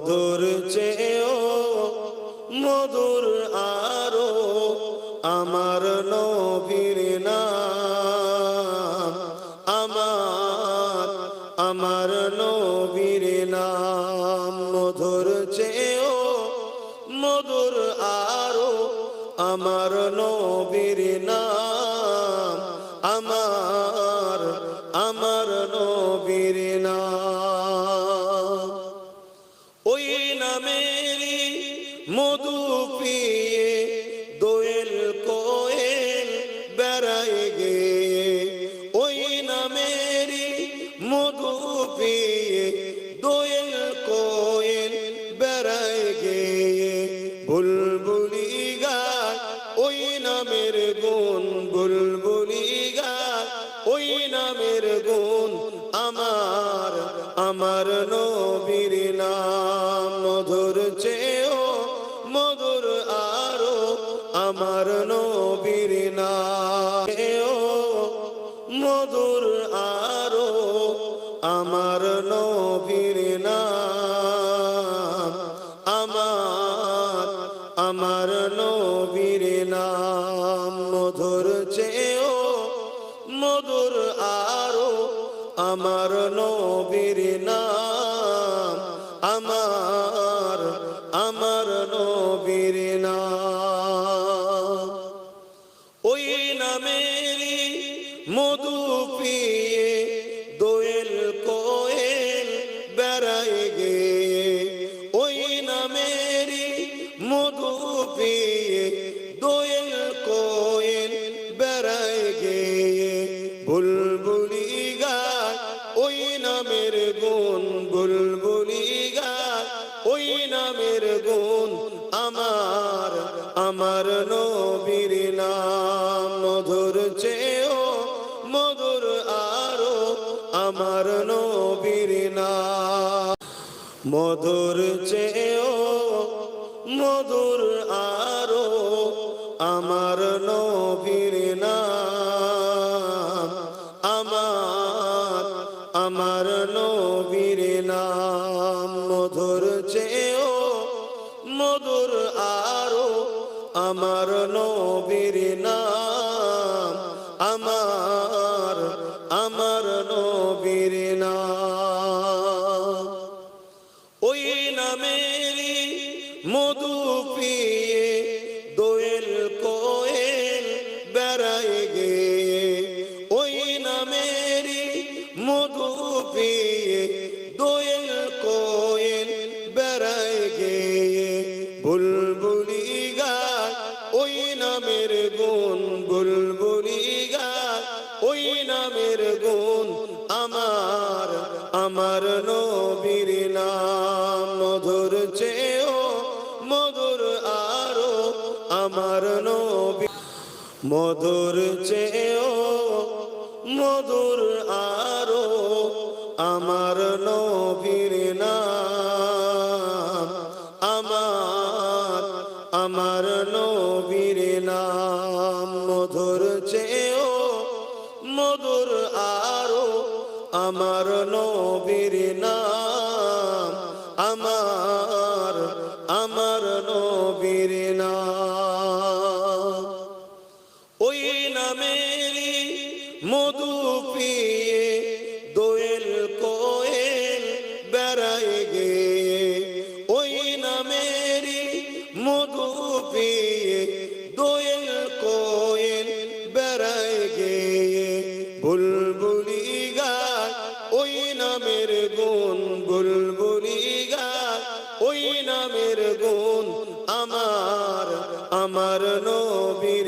মধুর চেয়েও মধুর আরো আমার নবীর নাম, আমার নবীর নাম। মধুর চেয়েও মধুর আরো আমার নবীর নাম, আমার নবীর নাম। ওই নামেরই মধু পিয়ে দোয়েল কোয়েল বেড়ায় গে, ওই নামেরই মধু পিয়ে দোয়েল কোয়েল বেড়ায় গে। বুলবুলি গায় ওই নামের গুণ, বুলবুলি গায় ওই নামের গুণ, আমার নবীর নাম। মধুর চেয়েও মধুর আরো আমার নবীর নাম, মধুর আরো আমার নবীর নাম, আমার নবীর নাম। মধুর চেয়েও মধুর আরো আমার নবীর নাম, আমার নবীর নাম। ওই নামেরই মধু পিয়ে দোয়েল কোয়েল বেড়ায় গে, ওই নামেরই মধু পিয়ে দোয়েল কোয়েল বেড়ায় গে। বুলবুলি গায় ওই নামের গুণ, বুলবুলি গায় ওই নামের গুণ, আমার নবীর নাম। মধুর চেয়েও মধুর আরো আমার নবীর নাম, মধুর চেয়েও মধুর আরো আমার নবীর নাম, আমার নবীর নাম। মধুর চেয়েও মধুর আরো আমার নবীর নাম, আমার নবীর নাম। ওই নামেরই মধু পিয়ে দোয়েল কোয়েল বেড়ায় গে, ওই নামেরই মধু পিয়ে দোয়েল কোয়েল বেড়ায় গে। বুলবুলি গায় ওই নামের গুণ, বুলবুলি গায় ওই নামের গুণ, আমার নবীর নাম। মধুর চেয়েও মধুর আরো আমার নবীর, মধুর চেয়েও মধুর আরো আমার নবীর নাম, আমার নবীর নাম। মধুর চেয়েও মধুর আরো আমার নবীর নাম, আমার নবীর নাম। ওই নামেরই মধু পিয়ে দোয়েল কোয়েল বেড়ায় গে, ওই নামেরই মধু পিয়ে দোয়েল কোয়েল বেড়ায় গে। বুলবুলি গায় ওই নামের গুণ, বুলবুলি গায় ওই নামের গুণ, আমার নবীর